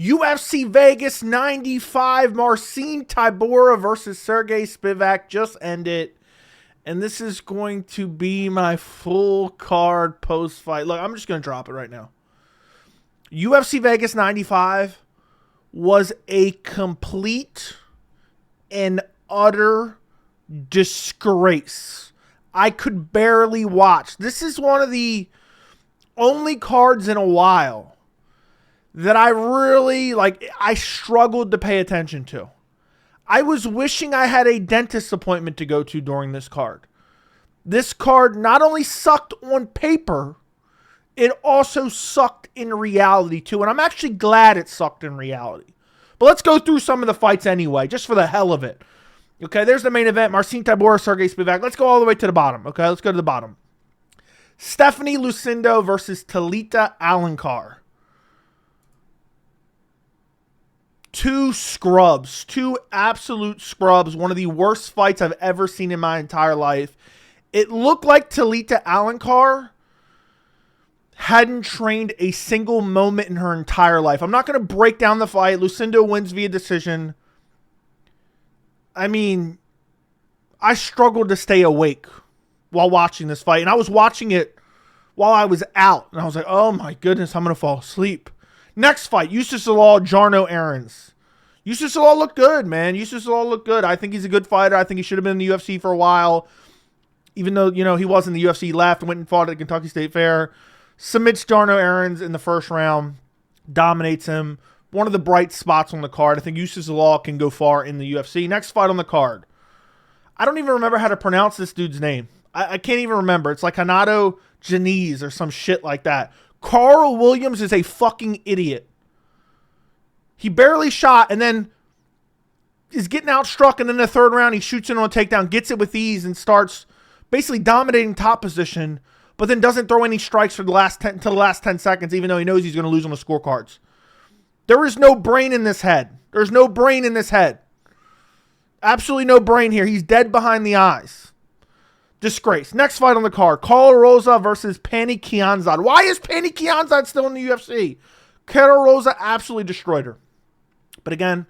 UFC Vegas 95, Marcin Tybura versus Serghei Spivac just ended. And this is going to be my full card post-fight. Look, I'm just going to drop it right now. UFC Vegas 95 was a complete and utter disgrace. I could barely watch. This is one of the only cards in a while that I really, I struggled to pay attention to. I was wishing I had a dentist appointment to go to during this card. This card not only sucked on paper, it also sucked in reality too. And I'm actually glad it sucked in reality. But let's go through some of the fights anyway, just for the hell of it. Okay, there's the main event. Marcin Tybura, Serghei Spivac. Let's go all the way to the bottom. Okay, let's go to the bottom. Stephanie Lucindo versus Talita Alencar. Two scrubs. Two absolute scrubs. One of the worst fights I've ever seen in my entire life. It looked like Talita Alencar hadn't trained a single moment in her entire life. I'm not going to break down the fight. Lucindo wins via decision. I mean, I struggled to stay awake while watching this fight. And I was watching it while I was out. And I was like, oh my goodness, I'm going to fall asleep. Next fight, Youssef Zalal, Jarno Aarons. Youssef Zalal looked good, man. Youssef Zalal looked good. I think he's a good fighter. I think he should have been in the UFC for a while. Even though, he wasn't in the UFC, he left, went and fought at the Kentucky State Fair. Submits Jarno Aarons in the first round. Dominates him. One of the bright spots on the card. I think Youssef Zalal can go far in the UFC. Next fight on the card. I don't even remember how to pronounce this dude's name. I can't even remember. It's like Hanato Janice or some shit like that. Carl Williams is a fucking idiot. He barely shot and then is getting outstruck, and in the third round he shoots in on a takedown, gets it with ease, and starts basically dominating top position, but then doesn't throw any strikes for the last 10 seconds, even though he knows he's going to lose on the scorecards. There is no brain in this head. There's no brain in this head. Absolutely no brain here. He's dead behind the eyes. Disgrace. Next fight on the card. Carla Rosa versus Pannie Kianzad. Why is Pannie Kianzad still in the UFC? Carla Rosa absolutely destroyed her. But again,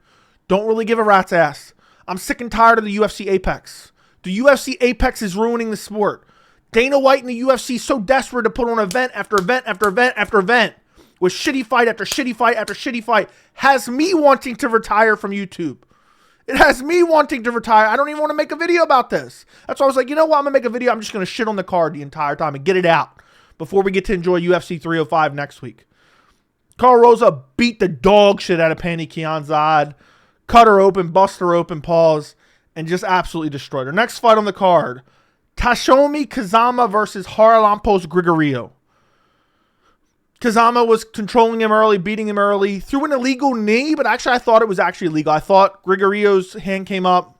don't really give a rat's ass. I'm sick and tired of the UFC Apex. The UFC Apex is ruining the sport. Dana White and the UFC so desperate to put on event after event after event after event with shitty fight after shitty fight after shitty fight has me wanting to retire from YouTube. It has me wanting to retire. I don't even want to make a video about this. That's why I was like, you know what? I'm going to make a video. I'm just going to shit on the card the entire time and get it out before we get to enjoy UFC 305 next week. Carla Rosa beat the dog shit out of Pannie Kianzad, cut her open, bust her open, pause, and just absolutely destroyed her. Next fight on the card, Tashomi Kazama versus Haralampos Grigorio. Kazama was controlling him early, beating him early, threw an illegal knee, but actually I thought it was actually legal. I thought Grigorio's hand came up.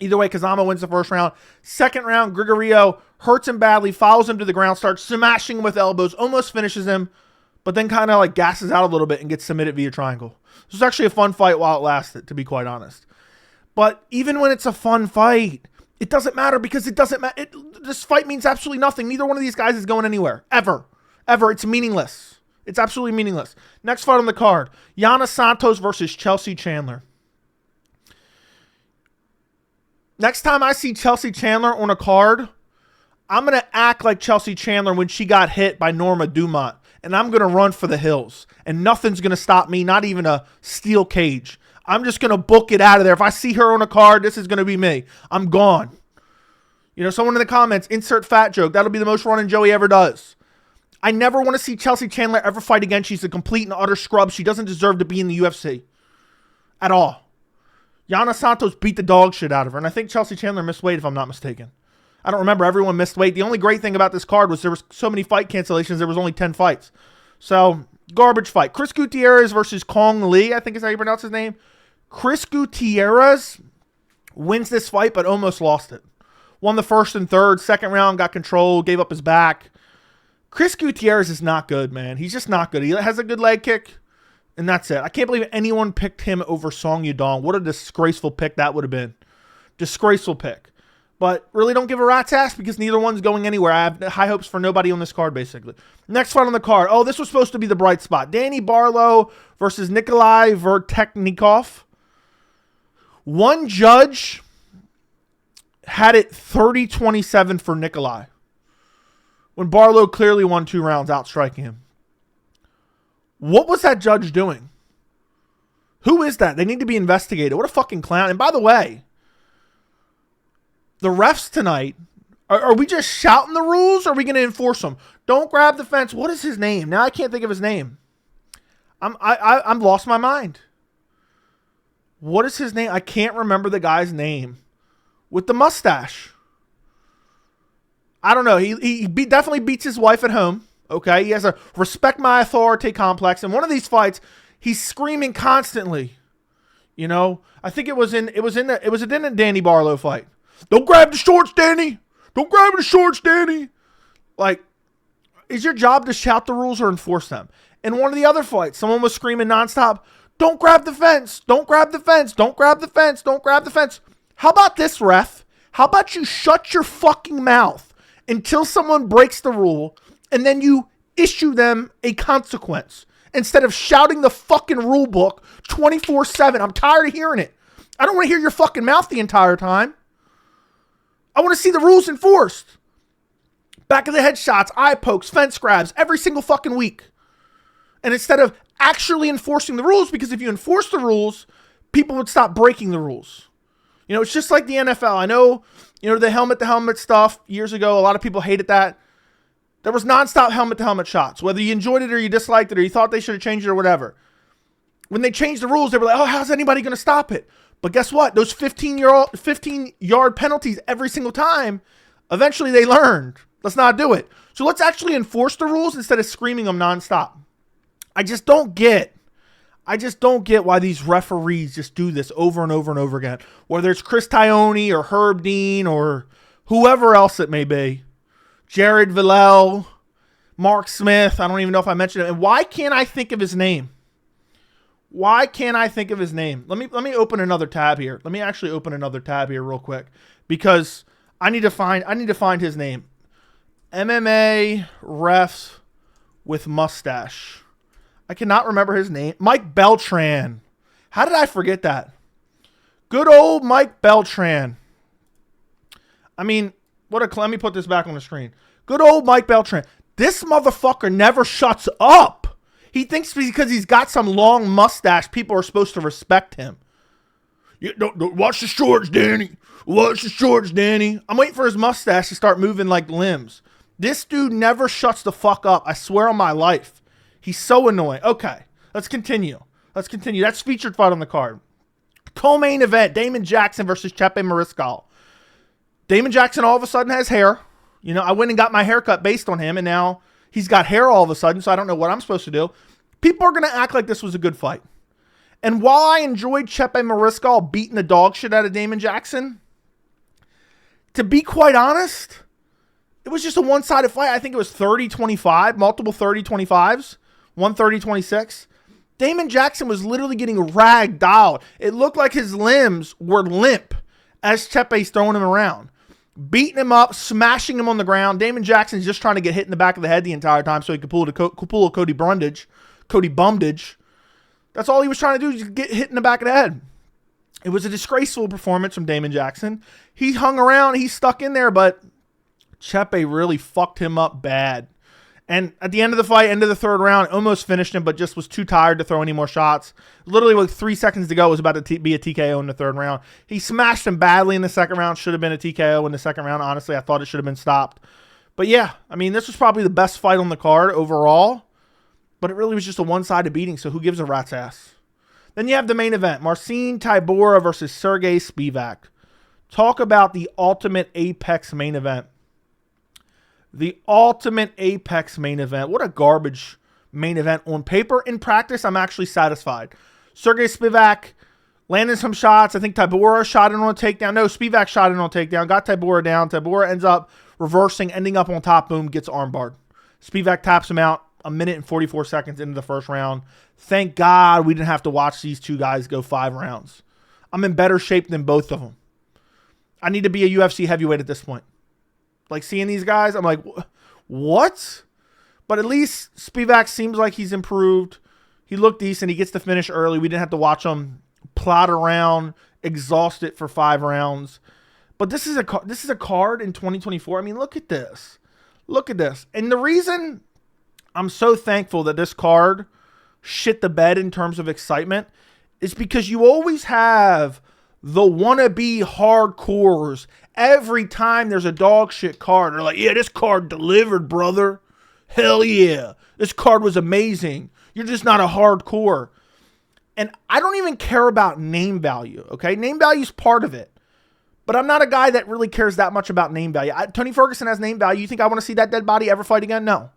Either way, Kazama wins the first round. Second round, Grigorio hurts him badly, follows him to the ground, starts smashing him with elbows, almost finishes him, but then kind of gasses out a little bit and gets submitted via triangle. This was actually a fun fight while it lasted, to be quite honest. But even when it's a fun fight, it doesn't matter because it doesn't matter. This fight means absolutely nothing. Neither one of these guys is going anywhere. Ever. It's meaningless. It's absolutely meaningless. Next fight on the card, Yana Santos versus Chelsea Chandler. Next time I see Chelsea Chandler on a card, I'm going to act like Chelsea Chandler when she got hit by Norma Dumont. And I'm going to run for the hills. And nothing's going to stop me, not even a steel cage. I'm just going to book it out of there. If I see her on a card, this is going to be me. I'm gone. Someone in the comments, insert fat joke. That'll be the most running Joey ever does. I never want to see Chelsea Chandler ever fight again. She's a complete and utter scrub. She doesn't deserve to be in the UFC. At all. Yana Santos beat the dog shit out of her. And I think Chelsea Chandler missed weight, if I'm not mistaken. I don't remember. Everyone missed weight. The only great thing about this card was there was so many fight cancellations. There was only 10 fights. So, garbage fight. Chris Gutierrez versus Kong Lee, I think is how you pronounce his name. Chris Gutierrez wins this fight, but almost lost it. Won the first and third. Second round, got control, gave up his back. Chris Gutierrez is not good, man. He's just not good. He has a good leg kick, and that's it. I can't believe anyone picked him over Song Yadong. What a disgraceful pick that would have been. Disgraceful pick. But really don't give a rat's ass because neither one's going anywhere. I have high hopes for nobody on this card, basically. Next fight on the card. Oh, this was supposed to be the bright spot. Danny Barlow versus Nikolai Verteknikov. One judge had it 30-27 for Nikolai, when Barlow clearly won 2 rounds, outstriking him. What was that judge doing? Who is that? They need to be investigated. What a fucking clown. And by the way, the refs tonight, are we just shouting the rules or are we going to enforce them? Don't grab the fence. What is his name? Now I can't think of his name. I'm lost my mind. What is his name? I can't remember the guy's name. With the mustache. I don't know. He definitely beats his wife at home. Okay. He has a respect my authority complex. And one of these fights, he's screaming constantly. You know, I think it was in a Danny Barlow fight. Don't grab the shorts, Danny. Don't grab the shorts, Danny. Like, is your job to shout the rules or enforce them? In one of the other fights, someone was screaming nonstop, don't grab the fence. Don't grab the fence. Don't grab the fence. Don't grab the fence. How about this, ref? How about you shut your fucking mouth until someone breaks the rule and then you issue them a consequence instead of shouting the fucking rule book 24/7. I'm tired of hearing it. I don't want to hear your fucking mouth the entire time. I want to see the rules enforced. Back of the head shots, eye pokes, fence grabs every single fucking week. And instead of actually enforcing the rules, because if you enforce the rules, people would stop breaking the rules. You know, it's just like the NFL. I know, you know, the helmet-to-helmet stuff years ago, a lot of people hated that. There was nonstop helmet-to-helmet shots. Whether you enjoyed it or you disliked it or you thought they should have changed it or whatever. When they changed the rules, they were like, oh, how's anybody going to stop it? But guess what? Those 15-yard penalties every single time, eventually they learned. Let's not do it. So let's actually enforce the rules instead of screaming them nonstop. I just don't get why these referees just do this over and over and over again. Whether it's Chris Tione or Herb Dean or whoever else it may be. Jared Villel, Mark Smith. I don't even know if I mentioned it. And why can't I think of his name? Why can't I think of his name? Let me open another tab here. Let me actually open another tab here real quick because I need to find his name. MMA refs with mustache. I cannot remember his name. Mike Beltran. How did I forget that? Good old Mike Beltran. I mean, let me put this back on the screen. Good old Mike Beltran. This motherfucker never shuts up. He thinks because he's got some long mustache, people are supposed to respect him. You don't watch the shorts, Danny. Watch the shorts, Danny. I'm waiting for his mustache to start moving like limbs. This dude never shuts the fuck up. I swear on my life. He's so annoying. Okay, let's continue. That's featured fight on the card. Co-main event, Damon Jackson versus Chepe Mariscal. Damon Jackson all of a sudden has hair. You know, I went and got my haircut based on him, and now he's got hair all of a sudden, so I don't know what I'm supposed to do. People are going to act like this was a good fight. And while I enjoyed Chepe Mariscal beating the dog shit out of Damon Jackson, to be quite honest, it was just a one-sided fight. I think it was 30-25, multiple 30-25s, 130-26. Damon Jackson was literally getting ragdolled. It looked like his limbs were limp as Chepe's throwing him around. Beating him up, smashing him on the ground. Damon Jackson's just trying to get hit in the back of the head the entire time so he could pull a Cody Bumdage. That's all he was trying to do, just get hit in the back of the head. It was a disgraceful performance from Damon Jackson. He hung around, he stuck in there, but Chepe really fucked him up bad. And at the end of the fight, end of the third round, almost finished him, but just was too tired to throw any more shots. Literally with 3 seconds to go, it was about to be a TKO in the third round. He smashed him badly in the second round. Should have been a TKO in the second round. Honestly, I thought it should have been stopped. But yeah, I mean, this was probably the best fight on the card overall. But it really was just a one-sided beating, so who gives a rat's ass? Then you have the main event, Marcin Tybura versus Serghei Spivac. Talk about the ultimate apex main event. The ultimate apex main event. What a garbage main event on paper. In practice, I'm actually satisfied. Serghei Spivac landed some shots. I think Tybura shot in on a takedown. No, Spivac shot in on a takedown. Got Tybura down. Tybura ends up reversing, ending up on top. Boom, gets armbarred. Spivac taps him out. A minute and 44 seconds into the first round. Thank God we didn't have to watch these two guys go 5 rounds. I'm in better shape than both of them. I need to be a UFC heavyweight at this point. Like, seeing these guys, I'm like, what? But at least Spivac seems like he's improved. He looked decent. He gets the finish early. We didn't have to watch him plod around, exhausted for 5 rounds. But this is a card in 2024. I mean, look at this. Look at this. And the reason I'm so thankful that this card shit the bed in terms of excitement is because you always have the wannabe hardcores. Every time there's a dog shit card, they're like, yeah, this card delivered, brother. Hell yeah. This card was amazing. You're just not a hardcore. And I don't even care about name value, okay? Name value is part of it. But I'm not a guy that really cares that much about name value. Tony Ferguson has name value. You think I want to see that dead body ever fight again? No.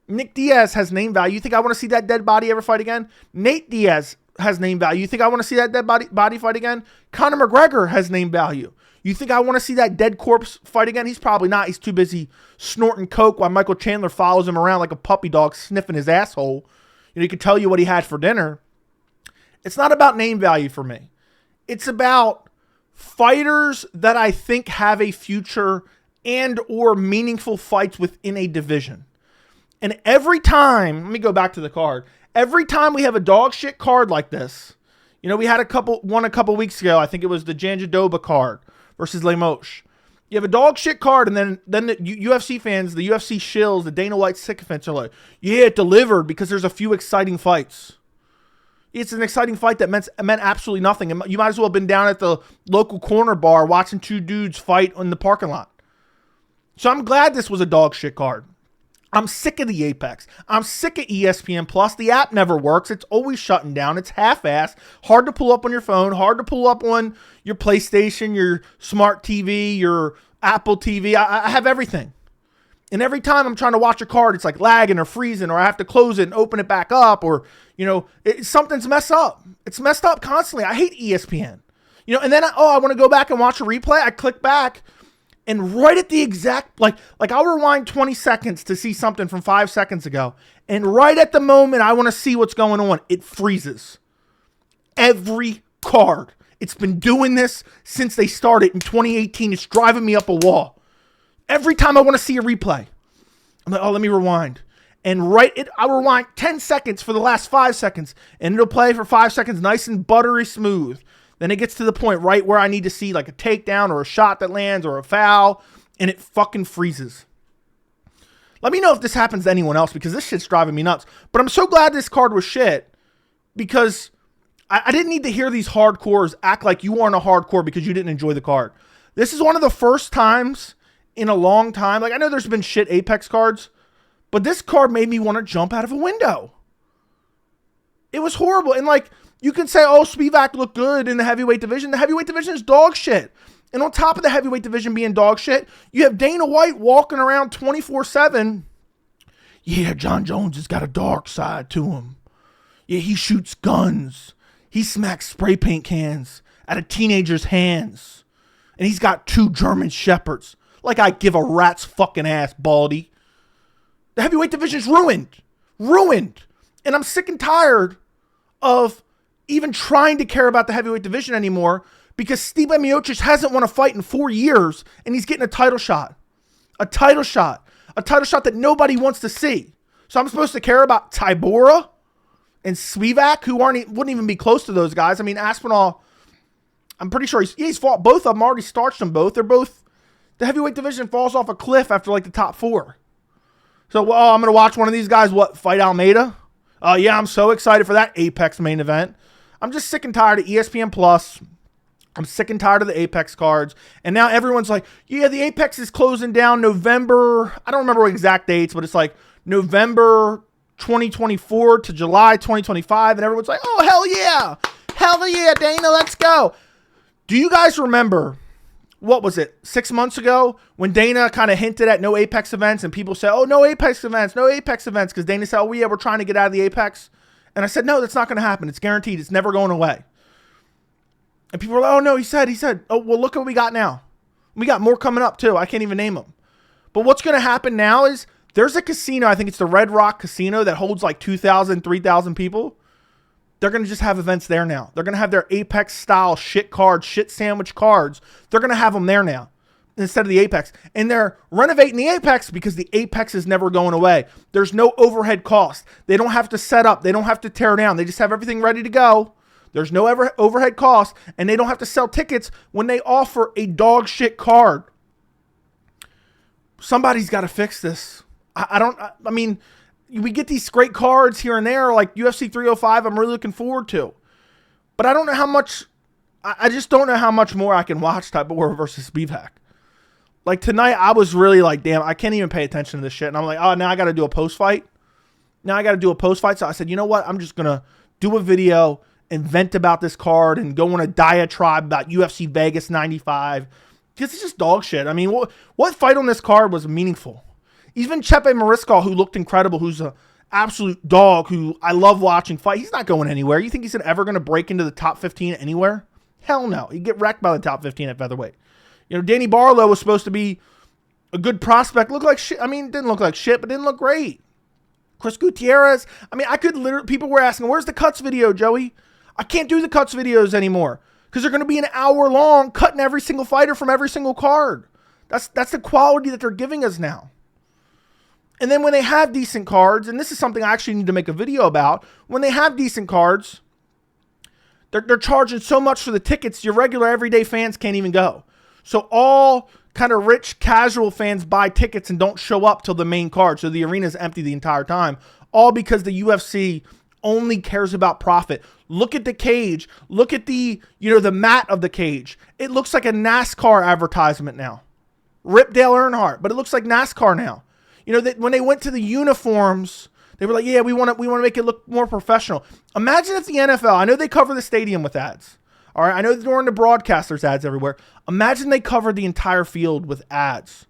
Nick Diaz has name value. You think I want to see that dead body ever fight again? Nate Diaz has name value. You think I want to see that dead body fight again? Conor McGregor has name value. You think I want to see that dead corpse fight again? He's probably not. He's too busy snorting coke while Michael Chandler follows him around like a puppy dog sniffing his asshole. You know, he could tell you what he had for dinner. It's not about name value for me. It's about fighters that I think have a future and or meaningful fights within a division. And every time, let me go back to the card. Every time we have a dog shit card like this, you know, we had one a couple weeks ago. I think it was the Janjadoba card versus Lemos. You have a dog shit card, and then the UFC fans, the UFC shills, the Dana White sycophants are like, yeah, it delivered because there's a few exciting fights. It's an exciting fight that meant absolutely nothing. You might as well have been down at the local corner bar watching 2 dudes fight in the parking lot. So I'm glad this was a dog shit card. I'm sick of the Apex. I'm sick of ESPN Plus. The app never works. It's always shutting down. It's half-assed. Hard to pull up on your phone. Hard to pull up on your PlayStation, your smart TV, your Apple TV. I have everything. And every time I'm trying to watch a card, it's like lagging or freezing, or I have to close it and open it back up, or, you know, something's messed up. It's messed up constantly. I hate ESPN. You know, and then, I want to go back and watch a replay. I click back. And right at the exact, like I'll rewind 20 seconds to see something from 5 seconds ago. And right at the moment I want to see what's going on, it freezes. Every card. It's been doing this since they started in 2018. It's driving me up a wall. Every time I want to see a replay, I'm like, let me rewind. And I'll rewind 10 seconds for the last 5 seconds. And it'll play for 5 seconds nice and buttery smooth. Then it gets to the point right where I need to see like a takedown or a shot that lands or a foul, and it fucking freezes. Let me know if this happens to anyone else, because this shit's driving me nuts. But I'm so glad this card was shit, because I didn't need to hear these hardcores act like you aren't a hardcore because you didn't enjoy the card. This is one of the first times in a long time. Like, I know there's been shit Apex cards, but this card made me want to jump out of a window. It was horrible. And like, you can say, oh, Spivac looked good in the heavyweight division. The heavyweight division is dog shit. And on top of the heavyweight division being dog shit, you have Dana White walking around 24/7. Yeah, John Jones has got a dark side to him. Yeah, he shoots guns. He smacks spray paint cans out of teenagers' hands. And he's got 2 German shepherds. Like I give a rat's fucking ass, Baldy. The heavyweight division's ruined. Ruined. And I'm sick and tired of even trying to care about the heavyweight division anymore, because Stipe Miocic hasn't won a fight in 4 years, and he's getting a title shot. A title shot. A title shot that nobody wants to see. So I'm supposed to care about Tybura and Spivac, who wouldn't even be close to those guys. I mean, Aspinall, I'm pretty sure he's fought both of them, already starched them both. They're both, the heavyweight division falls off a cliff after like the top 4. So, I'm going to watch one of these guys, fight Almeida? Yeah, I'm so excited for that Apex main event. I'm just sick and tired of ESPN Plus. I'm sick and tired of the Apex cards. And now everyone's like, yeah, the Apex is closing down November. I don't remember exact dates, but it's like November 2024 to July 2025. And everyone's like, oh, hell yeah. Hell yeah, Dana, let's go. Do you guys remember, what was it, 6 months ago, when Dana kind of hinted at no Apex events, and people said, oh, no Apex events, because Dana said, oh, yeah, we're trying to get out of the Apex. And I said, no, that's not going to happen. It's guaranteed. It's never going away. And people were like, oh, no, he said. Oh, well, look what we got now. We got more coming up, too. I can't even name them. But what's going to happen now is there's a casino. I think it's the Red Rock Casino that holds like 2,000, 3,000 people. They're going to just have events there now. They're going to have their Apex style shit cards, shit sandwich cards. They're going to have them there now instead of the Apex. And they're renovating the Apex because the Apex is never going away. There's no overhead cost. They don't have to set up. They don't have to tear down. They just have everything ready to go. There's no overhead cost, and they don't have to sell tickets when they offer a dog shit card. Somebody's got to fix this. I mean, we get these great cards here and there, like UFC 305 I'm really looking forward to. But I don't know how much, I just don't know how much more I can watch Tybura versus Spivac. Like tonight, I was really like, damn, I can't even pay attention to this shit. And I'm like, oh, now I got to do a post-fight. So I said, you know what? I'm just going to do a video and vent about this card and go on a diatribe about UFC Vegas 95. Because it's just dog shit. I mean, what fight on this card was meaningful? Even Chepe Mariscal, who looked incredible, who's an absolute dog, who I love watching fight, he's not going anywhere. You think he's ever going to break into the top 15 anywhere? Hell no. He'd get wrecked by the top 15 at featherweight. You know, Danny Barlow was supposed to be a good prospect. Looked like shit. I mean, didn't look like shit, but didn't look great. Chris Gutierrez. I mean, I could literally, people were asking, where's the cuts video, Joey? I can't do the cuts videos anymore because they're going to be an hour long, cutting every single fighter from every single card. That's the quality that they're giving us now. And then when they have decent cards, and this is something I actually need to make a video about, when they have decent cards, they're charging so much for the tickets, your regular everyday fans can't even go. So all kind of rich casual fans buy tickets and don't show up till the main card. So the arena's empty the entire time, all because the UFC only cares about profit. Look at the cage. Look at the mat of the cage. It looks like a NASCAR advertisement now. Rip Dale Earnhardt, but it looks like NASCAR now. You know, when they went to the uniforms, they were like, yeah, we want to make it look more professional. Imagine if the NFL, I know they cover the stadium with ads. All right, I know during the broadcast there's ads everywhere. Imagine they covered the entire field with ads.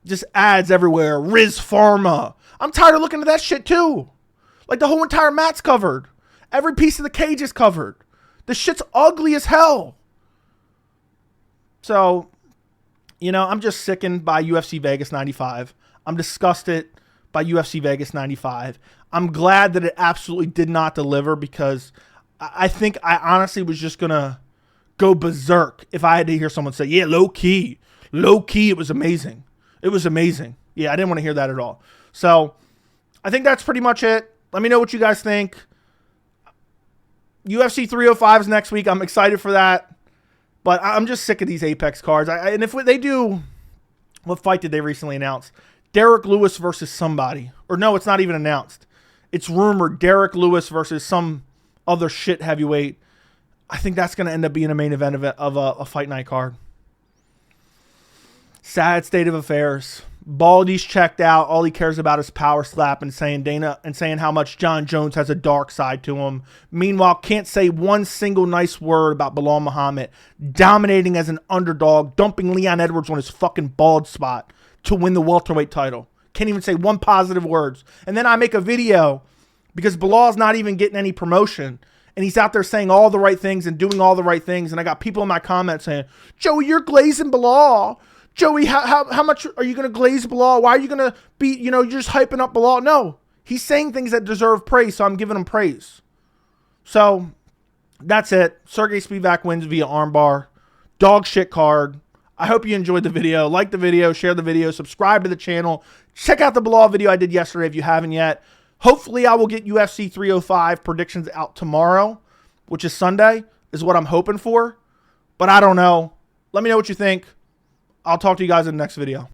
Just ads everywhere. Riz Pharma. I'm tired of looking at that shit too. Like the whole entire mat's covered. Every piece of the cage is covered. The shit's ugly as hell. So, you know, I'm just sickened by UFC Vegas 95. I'm disgusted by UFC Vegas 95. I'm glad that it absolutely did not deliver because I think I honestly was just going to go berserk if I had to hear someone say, yeah, low key, it was amazing. It was amazing. Yeah, I didn't want to hear that at all. So I think that's pretty much it. Let me know what you guys think. UFC 305 is next week. I'm excited for that. But I'm just sick of these Apex cards. And if they do, what fight did they recently announce? Derek Lewis versus somebody. Or no, it's not even announced. It's rumored Derek Lewis versus some other shit heavyweight. I think that's going to end up being a main event of a fight night card. Sad state of affairs. Baldy's checked out. All he cares about is power slap and saying how much John Jones has a dark side to him. Meanwhile, can't say one single nice word about Bilal Muhammad dominating as an underdog, dumping Leon Edwards on his fucking bald spot to win the welterweight title. Can't even say one positive words. And then I make a video because Bilal's not even getting any promotion. And he's out there saying all the right things and doing all the right things. And I got people in my comments saying, Joey, you're glazing Bilal. Joey, how much are you going to glaze Bilal? Why are you going to be, you're just hyping up Bilal? No, he's saying things that deserve praise, so I'm giving him praise. So that's it. Serghei Spivac wins via armbar. Dog shit card. I hope you enjoyed the video. Like the video, share the video, subscribe to the channel. Check out the Bilal video I did yesterday if you haven't yet. Hopefully I will get UFC 305 predictions out tomorrow, which is Sunday, is what I'm hoping for. But I don't know. Let me know what you think. I'll talk to you guys in the next video.